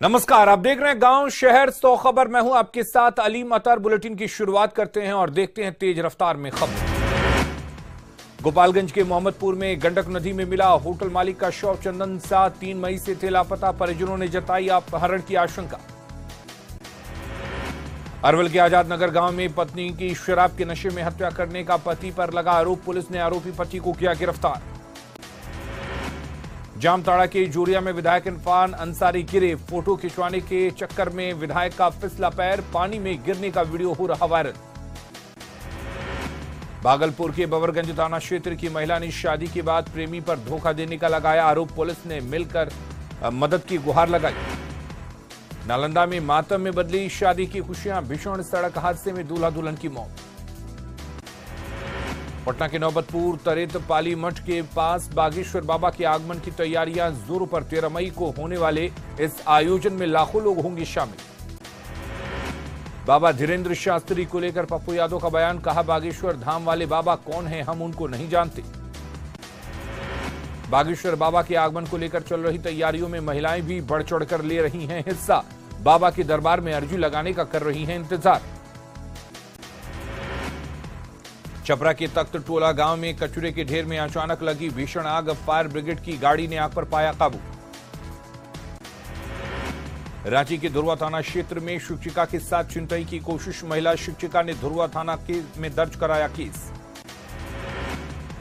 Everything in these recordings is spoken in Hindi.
नमस्कार, आप देख रहे हैं गांव शहर 100 खबर। मैं हूं आपके साथ अलीम अतर। बुलेटिन की शुरुआत करते हैं और देखते हैं तेज रफ्तार में खबर। गोपालगंज के मोहम्मदपुर में गंडक नदी में मिला होटल मालिक का शव। चंदन शाह 3 मई से थे लापता। परिजनों ने जताई अपहरण की आशंका। अरवल के आजाद नगर गांव में पत्नी की शराब के नशे में हत्या करने का पति पर लगा आरोप। पुलिस ने आरोपी पति को किया गिरफ्तार। जामताड़ा के जोरिया में विधायक इरफान अंसारी गिरे। फोटो खिंचवाने के चक्कर में विधायक का फिसला पैर। पानी में गिरने का वीडियो हो रहा वायरल। भागलपुर के बबरगंज थाना क्षेत्र की महिला ने शादी के बाद प्रेमी पर धोखा देने का लगाया आरोप। पुलिस ने मिलकर मदद की गुहार लगाई। नालंदा में मातम में बदली शादी की खुशियां। भीषण सड़क हादसे में दूल्हा दुल्हन की मौत। पटना के नौबतपुर तरेत पाली मठ के पास बागेश्वर बाबा के आगमन की तैयारियां जोरों पर। 13 मई को होने वाले इस आयोजन में लाखों लोग होंगे शामिल। बाबा धीरेन्द्र शास्त्री को लेकर पप्पू यादव का बयान। कहा, बागेश्वर धाम वाले बाबा कौन हैं, हम उनको नहीं जानते। बागेश्वर बाबा के आगमन को लेकर चल रही तैयारियों में महिलाएं भी बढ़ चढ़कर ले रही हैं हिस्सा। बाबा के दरबार में अर्जी लगाने का कर रही हैं इंतजार। छपरा के तख्त टोला गांव में कचरे के ढेर में अचानक लगी भीषण आग। फायर ब्रिगेड की गाड़ी ने आग पर पाया काबू। रांची के धुरवा थाना क्षेत्र में शिक्षिका के साथ छिनतई की कोशिश। महिला शिक्षिका ने धुरवा थाना में दर्ज कराया केस।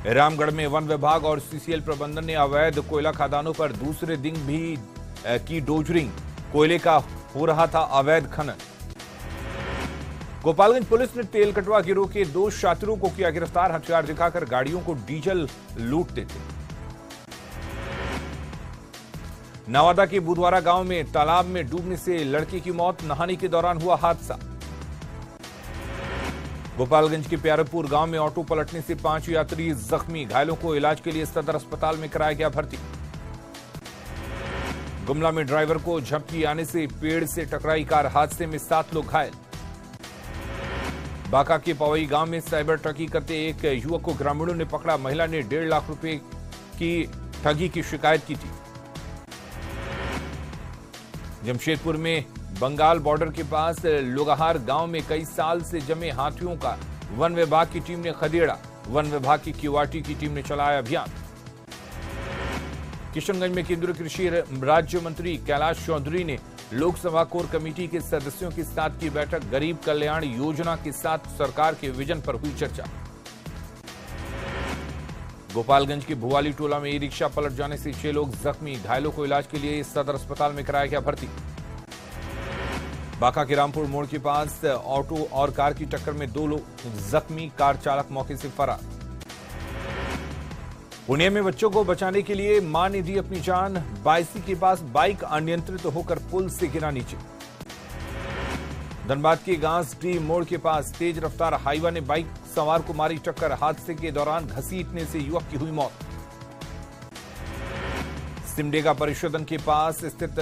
रामगढ़ में वन विभाग और सीसीएल प्रबंधन ने अवैध कोयला खदानों पर दूसरे दिन भी की डोजरिंग। कोयले का हो रहा था अवैध खनन। गोपालगंज पुलिस ने तेल कटवा गिरोह के 2 शातिरों को किया गिरफ्तार। हथियार दिखाकर गाड़ियों को डीजल लूटते थे। नवादा के बुधवारा गांव में तालाब में डूबने से लड़की की मौत। नहाने के दौरान हुआ हादसा। गोपालगंज के प्यारेपुर गांव में ऑटो पलटने से 5 यात्री जख्मी। घायलों को इलाज के लिए सदर अस्पताल में कराया गया भर्ती। गुमला में ड्राइवर को झपकी आने से पेड़ से टकराई कार। हादसे में 7 लोग घायल। बांका के पवई गांव में साइबर ठगी करते एक युवक को ग्रामीणों ने पकड़ा। महिला ने 1.5 लाख रुपए की ठगी की शिकायत की थी। जमशेदपुर में बंगाल बॉर्डर के पास लोगाहार गांव में कई साल से जमे हाथियों का वन विभाग की टीम ने खदेड़ा। वन विभाग की क्यूआरटी की टीम ने चलाया अभियान। किशनगंज में केंद्रीय कृषि राज्य मंत्री कैलाश चौधरी ने लोकसभा कोर कमेटी के सदस्यों के साथ की बैठक। गरीब कल्याण योजना के साथ सरकार के विजन पर हुई चर्चा। गोपालगंज के भुवाली टोला में ई रिक्शा पलट जाने से 6 लोग जख्मी। घायलों को इलाज के लिए सदर अस्पताल में कराया गया भर्ती। बांका के रामपुर मोड़ के पास ऑटो और कार की टक्कर में 2 लोग जख्मी। कार चालक मौके से फरार। पुणे में बच्चों को बचाने के लिए मां ने दी अपनी जान। बायसी के पास बाइक अनियंत्रित होकर पुल से गिरा नीचे। धनबाद के गांसडी मोड़ के पास तेज रफ्तार हाईवा ने बाइक सवार को मारी टक्कर। हादसे के दौरान घसीटने से युवक की हुई मौत। सिमडेगा परिशोधन के पास स्थित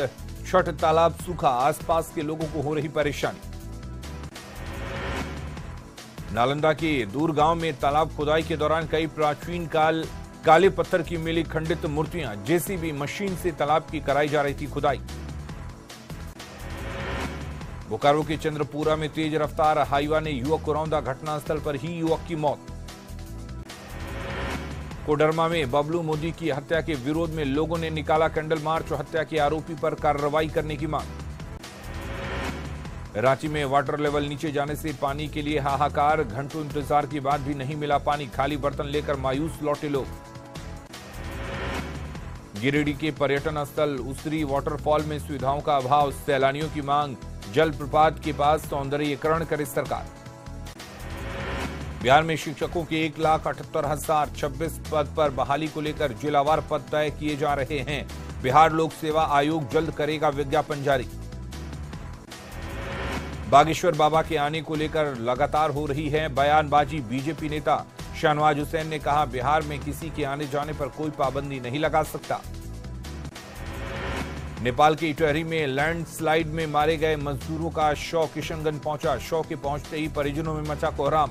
छठ तालाब सूखा। आसपास के लोगों को हो रही परेशानी। नालंदा के दूर गांव में तालाब खुदाई के दौरान कई प्राचीन काले पत्थर की मिली खंडित मूर्तियां। जेसीबी मशीन से तालाब की कराई जा रही थी खुदाई। बोकारो के चंद्रपुरा में तेज रफ्तार हाईवा ने युवक को रौंदा। घटनास्थल पर ही युवक की मौत। कोडरमा में बबलू मोदी की हत्या के विरोध में लोगों ने निकाला कैंडल मार्च। हत्या के आरोपी पर कार्रवाई करने की मांग। रांची में वाटर लेवल नीचे जाने से पानी के लिए हाहाकार। घंटों इंतजार के बाद भी नहीं मिला पानी। खाली बर्तन लेकर मायूस लौटे लोग। गिरिडीह के पर्यटन स्थल उसरी वाटरफॉल में सुविधाओं का अभाव। सैलानियों की मांग जल प्रपात के पास सौंदर्यीकरण करे सरकार। बिहार में शिक्षकों के 1,78,026 पद पर बहाली को लेकर जिलावार पद तय किए जा रहे हैं। बिहार लोक सेवा आयोग जल्द करेगा विज्ञापन जारी। बागेश्वर बाबा के आने को लेकर लगातार हो रही है बयानबाजी। बीजेपी नेता शाहनवाज हुसैन ने कहा, बिहार में किसी के आने जाने पर कोई पाबंदी नहीं लगा सकता। नेपाल के इटहरी में लैंडस्लाइड में मारे गए मजदूरों का शव किशनगंज पहुंचा। शव के पहुंचते ही परिजनों में मचा कोहराम।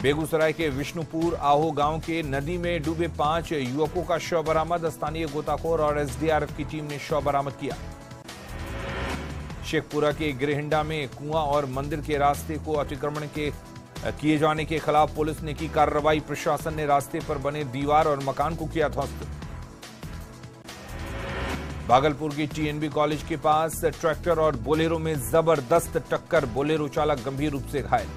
बेगूसराय के विष्णुपुर आहो गांव के नदी में डूबे 5 युवकों का शव बरामद। स्थानीय गोताखोर और एसडीआरएफ की टीम ने शव बरामद किया। शेखपुरा के गिरहिंडा में कुआं और मंदिर के रास्ते को अतिक्रमण किए जाने के खिलाफ पुलिस ने की कार्रवाई। प्रशासन ने रास्ते पर बने दीवार और मकान को किया ध्वस्त। भागलपुर की टीएनबी कॉलेज के पास ट्रैक्टर और बोलेरो में जबरदस्त टक्कर, बोलेरो चालक गंभीर रूप से घायल।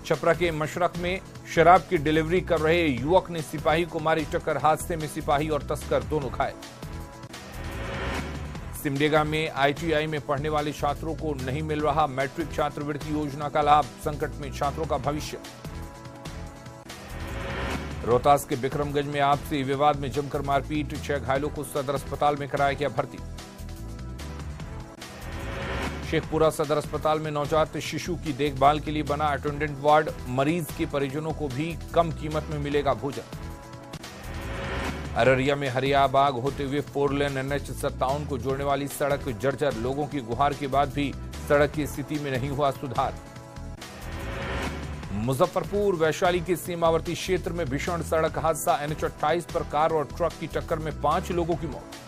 छपरा के मशरक में शराब की डिलीवरी कर रहे युवक ने सिपाही को मारी टक्कर, हादसे में सिपाही और तस्कर दोनों घायल। सिमडेगा में आईटीआई में पढ़ने वाले छात्रों को नहीं मिल रहा मैट्रिक छात्रवृत्ति योजना का लाभ, संकट में छात्रों का भविष्य। रोहतास के बिक्रमगंज में आपसी विवाद में जमकर मारपीट, 6 घायलों को सदर अस्पताल में कराया गया भर्ती। शेखपुरा सदर अस्पताल में नवजात शिशु की देखभाल के लिए बना अटेंडेंट वार्ड, मरीज के परिजनों को भी कम कीमत में मिलेगा भोजन। अररिया में हरियाबाग होते हुए 4 लेन NH-57 को जोड़ने वाली सड़क जर्जर, लोगों की गुहार के बाद भी सड़क की स्थिति में नहीं हुआ सुधार। मुजफ्फरपुर वैशाली के सीमावर्ती क्षेत्र में भीषण सड़क हादसा, NH-28 पर कार और ट्रक की टक्कर में 5 लोगों की मौत।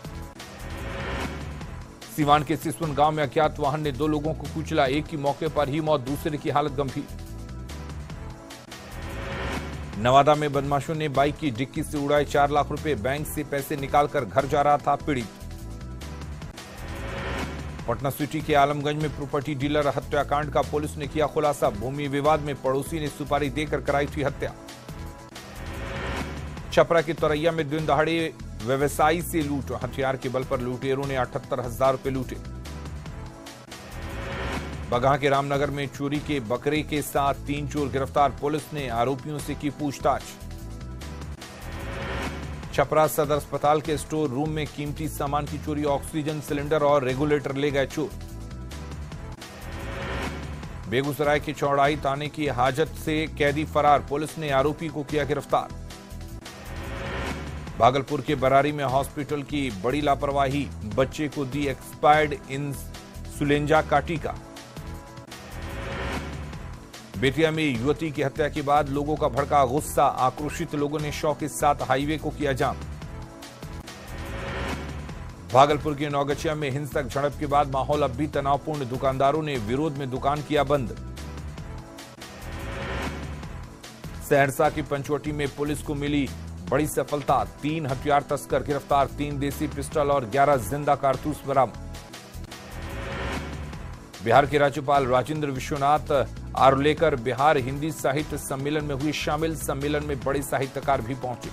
सीवान के सिसवन गांव में अज्ञात वाहन ने 2 लोगों को कुचला, एक की मौके पर ही मौत, दूसरे की हालत गंभीर। नवादा में बदमाशों ने बाइक की डिक्की से उड़ाए 4 लाख रुपए, बैंक से पैसे निकालकर घर जा रहा था पीड़ित। पटना सिटी के आलमगंज में प्रॉपर्टी डीलर हत्याकांड का पुलिस ने किया खुलासा, भूमि विवाद में पड़ोसी ने सुपारी देकर कराई थी हत्या। छपरा के तोरैया में दिन दहाड़े व्यवसायी से लूट, हथियार के बल पर लुटेरों ने 78,000 रुपए लूटे। बगहा के रामनगर में चोरी के बकरे के साथ 3 चोर गिरफ्तार, पुलिस ने आरोपियों से की पूछताछ। छपरा सदर अस्पताल के स्टोर रूम में कीमती सामान की चोरी, ऑक्सीजन सिलेंडर और रेगुलेटर ले गए चोर। बेगूसराय के चौड़ाई थाने की हाजत से कैदी फरार, पुलिस ने आरोपी को किया गिरफ्तार। भागलपुर के बरारी में हॉस्पिटल की बड़ी लापरवाही, बच्चे को दी एक्सपायर्ड इंसुलेंजा का टीका। बेतिया में युवती की हत्या के बाद लोगों का भड़का गुस्सा, आक्रोशित लोगों ने शव के साथ हाईवे को किया जाम। भागलपुर के नौगछिया में हिंसक झड़प के बाद माहौल अब भी तनावपूर्ण, दुकानदारों ने विरोध में दुकान किया बंद। सहरसा की पंचवटी में पुलिस को मिली बड़ी सफलता, 3 हथियार तस्कर गिरफ्तार, 3 देसी पिस्टल और 11 जिंदा कारतूस बरामद। बिहार के राज्यपाल राजेंद्र विश्वनाथ आर्लेकर बिहार हिंदी साहित्य सम्मेलन में हुए शामिल, सम्मेलन में बड़े साहित्यकार भी पहुंचे।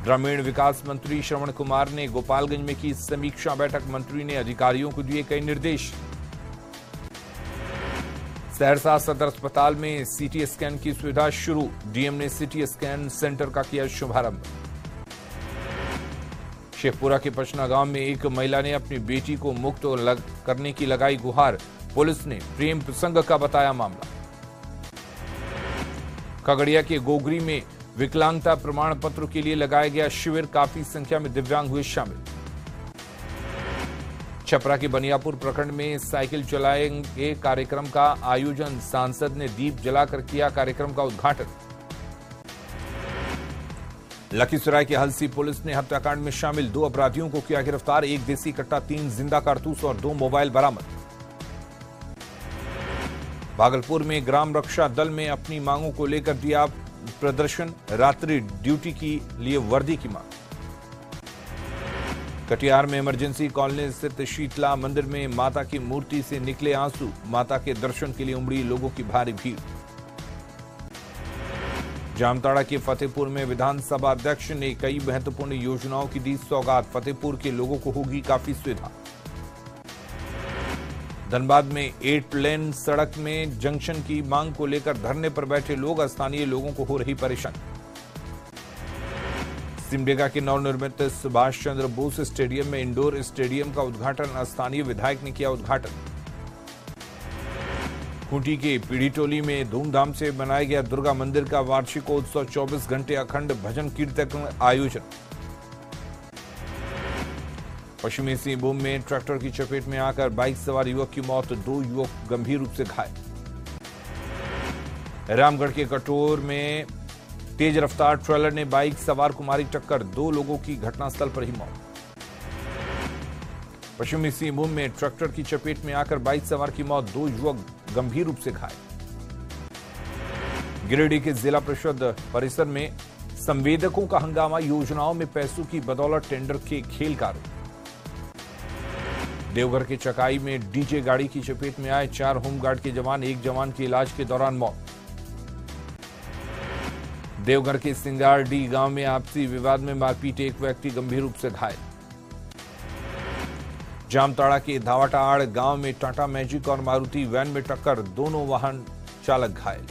ग्रामीण विकास मंत्री श्रवण कुमार ने गोपालगंज में की समीक्षा बैठक, मंत्री ने अधिकारियों को दिए कई निर्देश। सहरसा सदर अस्पताल में सीटी स्कैन की सुविधा शुरू, डीएम ने सीटी स्कैन सेंटर का किया शुभारंभ। शेखपुरा के पचना गांव में एक महिला ने अपनी बेटी को मुक्त करने की लगाई गुहार, पुलिस ने प्रेम प्रसंग का बताया मामला। खगड़िया के गोगरी में विकलांगता प्रमाण पत्र के लिए लगाया गया शिविर, काफी संख्या में दिव्यांग हुए शामिल। छपरा के बनियापुर प्रखंड में साइकिल चलाएंगे कार्यक्रम का आयोजन, सांसद ने दीप जलाकर किया कार्यक्रम का उद्घाटन। लखीसराय के हलसी पुलिस ने हत्याकांड में शामिल 2 अपराधियों को किया गिरफ्तार, 1 देसी कट्टा, 3 जिंदा कारतूस और 2 मोबाइल बरामद। भागलपुर में ग्राम रक्षा दल में अपनी मांगों को लेकर दिया प्रदर्शन, रात्रि ड्यूटी के लिए वर्दी की मांग। कटिहार में इमरजेंसी कॉलोनी स्थित शीतला मंदिर में माता की मूर्ति से निकले आंसू, माता के दर्शन के लिए उमड़ी लोगों की भारी भीड़। जामताड़ा के फतेहपुर में विधानसभा अध्यक्ष ने कई महत्वपूर्ण योजनाओं की दी सौगात, फतेहपुर के लोगों को होगी काफी सुविधा। धनबाद में 8 लेन सड़क में जंक्शन की मांग को लेकर धरने पर बैठे लोग, स्थानीय लोगों को हो रही परेशानी। सिमडेगा के नवनिर्मित सुभाष चंद्र बोस स्टेडियम में इंडोर स्टेडियम का उद्घाटन, स्थानीय विधायक ने किया उद्घाटन। खूंटी के पीढ़ीटोली में धूमधाम से बनाया गया दुर्गा मंदिर का वार्षिकोत्सव, 24 घंटे अखंड भजन कीर्तन आयोजन। पश्चिमी सिंहभूम में ट्रैक्टर की चपेट में आकर बाइक सवार युवक की मौत, 2 युवक गंभीर रूप से घायल। रामगढ़ के कटोर में तेज रफ्तार ट्रेलर ने बाइक सवार को मारी टक्कर, 2 लोगों की घटनास्थल पर ही मौत। पश्चिमी सिंहभूम में ट्रैक्टर की चपेट में आकर बाइक सवार की मौत, 2 युवक गंभीर रूप से घायल। गिरिडीह के जिला परिषद परिसर में संवेदकों का हंगामा, योजनाओं में पैसों की बदौलत टेंडर के खेल का आरोप। देवघर के चकाई में डीजे गाड़ी की चपेट में आए 4 होमगार्ड के जवान, 1 जवान की इलाज के दौरान मौत। देवघर के सिंगारडी गांव में आपसी विवाद में मारपीट, 1 व्यक्ति गंभीर रूप से घायल। जामताड़ा के धावाटाड़ गांव में टाटा मैजिक और मारुति वैन में टक्कर, दोनों वाहन चालक घायल।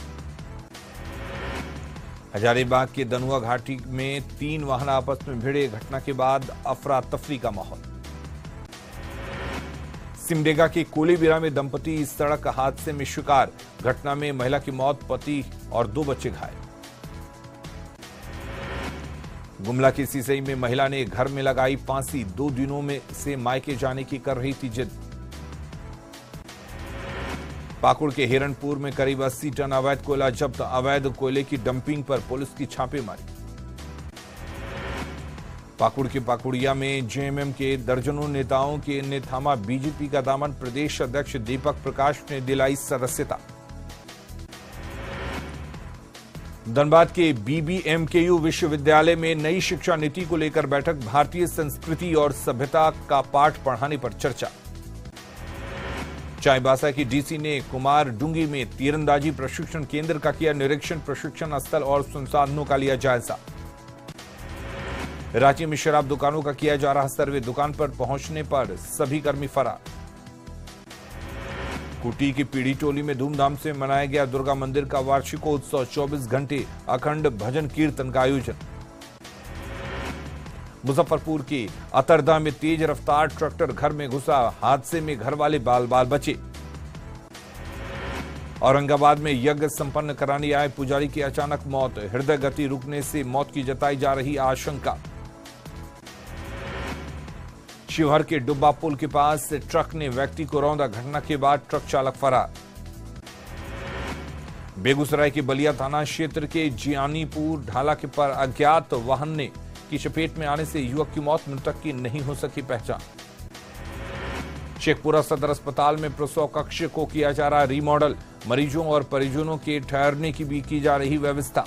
हजारीबाग के दनुआ घाटी में 3 वाहन आपस में भिड़े, घटना के बाद अफरा तफरी का माहौल। सिमडेगा के कोलीबिरा में दंपति सड़क हादसे में शिकार, घटना में महिला की मौत, पति और 2 बच्चे घायल। गुमला के सिसई में महिला ने घर में लगाई फांसी, 2 दिनों में से मायके जाने की कर रही थी जिद। पाकुड़ के हिरणपुर में करीब 80 टन अवैध कोयला जब्त, अवैध कोयले की डंपिंग पर पुलिस की छापेमारी। पाकुड़ के पाकुड़िया में जेएमएम के दर्जनों नेताओं के ने थामा बीजेपी का दामन, प्रदेश अध्यक्ष दीपक प्रकाश ने दिलाई सदस्यता। धनबाद के बीबीएमकेयू विश्वविद्यालय में नई शिक्षा नीति को लेकर बैठक, भारतीय संस्कृति और सभ्यता का पाठ पढ़ाने पर चर्चा। चाईबासा की डीसी ने कुमार डुंगी में तीरंदाजी प्रशिक्षण केंद्र का किया निरीक्षण, प्रशिक्षण स्थल और संसाधनों का लिया जायजा। रांची में शराब दुकानों का किया जा रहा सर्वे, दुकान पर पहुंचने पर सभी कर्मी फरार। कुटी की पीढ़ी टोली में धूमधाम से मनाया गया दुर्गा मंदिर का वार्षिकोत्सव, 24 घंटे अखंड भजन कीर्तन का आयोजन। मुजफ्फरपुर की अतरदा में तेज रफ्तार ट्रैक्टर घर में घुसा, हादसे में घर वाले बाल बाल बचे। औरंगाबाद में यज्ञ संपन्न कराने आए पुजारी की अचानक मौत, हृदय गति रुकने से मौत की जताई जा रही आशंका। शिवहर के डुब्बा पुल के पास ट्रक ने व्यक्ति को रौंदा, घटना के बाद ट्रक चालक फरार। बेगूसराय के बलिया थाना क्षेत्र के जियानीपुर ढाला के पर अज्ञात वाहन ने की चपेट में आने से युवक की मौत, मृतक की नहीं हो सकी पहचान। शेखपुरा सदर अस्पताल में प्रसव कक्ष को किया जा रहा रीमॉडल, मरीजों और परिजनों के ठहरने की भी की जा रही व्यवस्था।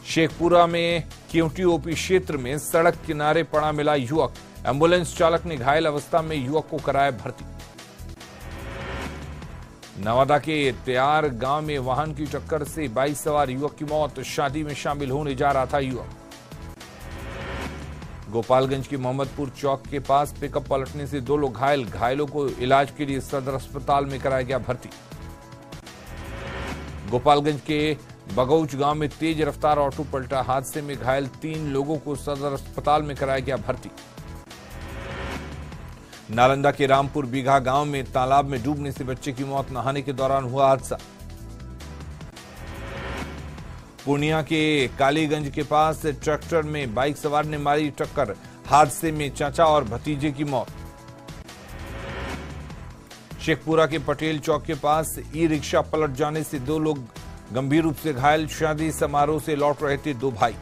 शेखपुरा में क्यूटी ओपी क्षेत्र में सड़क किनारे पड़ा मिला युवक, एम्बुलेंस चालक ने घायल अवस्था में युवक को कराया भर्ती। नवादा के त्यार गांव में वाहन की टक्कर से बाइक सवार युवक की मौत, शादी में शामिल होने जा रहा था युवक। गोपालगंज के मोहम्मदपुर चौक के पास पिकअप पलटने से 2 लोग घायल, घायलों को इलाज के लिए सदर अस्पताल में कराया गया भर्ती। गोपालगंज के बगौच गांव में तेज रफ्तार ऑटो पलटा, हादसे में घायल 3 लोगों को सदर अस्पताल में कराया गया भर्ती। नालंदा के रामपुर बीघा गांव में तालाब में डूबने से बच्चे की मौत, नहाने के दौरान हुआ हादसा। पूर्णिया के कालीगंज के पास ट्रैक्टर में बाइक सवार ने मारी टक्कर, हादसे में चाचा और भतीजे की मौत। शेखपुरा के पटेल चौक के पास ई रिक्शा पलट जाने से 2 लोग गंभीर रूप से घायल, शादी समारोह से लौट रहे थे 2 भाई।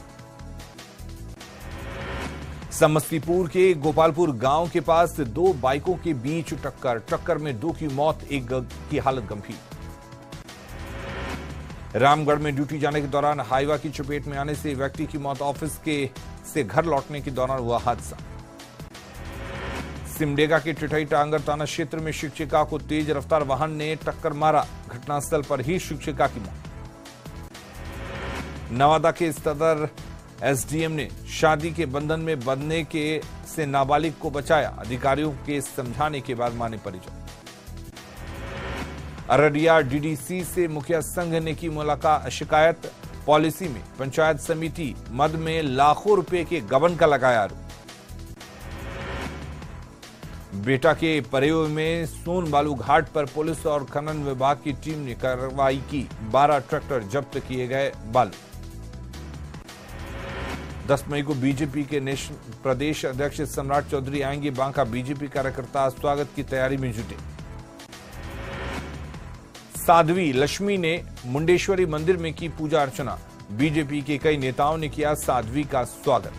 समस्तीपुर के गोपालपुर गांव के पास 2 बाइकों के बीच टक्कर में 2 की मौत, 1 की हालत गंभीर। रामगढ़ में ड्यूटी जाने के दौरान हाईवा की चपेट में आने से व्यक्ति की मौत, ऑफिस से घर लौटने के दौरान हुआ हादसा। सिमडेगा के टिटई टांगर थाना क्षेत्र में शिक्षिका को तेज रफ्तार वाहन ने टक्कर मारा, घटनास्थल पर ही शिक्षिका की मौत। नवादा के सदर एसडीएम ने शादी के बंधन में बंधने से नाबालिग को बचाया, अधिकारियों के समझाने के बाद माने परिजन। अररिया डीडीसी से मुखिया संघ ने की मुलाकात, शिकायत, पॉलिसी में पंचायत समिति मद में लाखों रुपए के गबन का लगाया आरोप। बेटा के परेव में सोन बालू घाट पर पुलिस और खनन विभाग की टीम ने कार्रवाई की, 12 ट्रैक्टर जब्त किए गए बालू। 10 मई को बीजेपी के प्रदेश अध्यक्ष सम्राट चौधरी आएंगे बांका, बीजेपी कार्यकर्ता स्वागत की तैयारी में जुटे। साध्वी लक्ष्मी ने मुंडेश्वरी मंदिर में की पूजा अर्चना। बीजेपी के कई नेताओं ने किया साध्वी का स्वागत।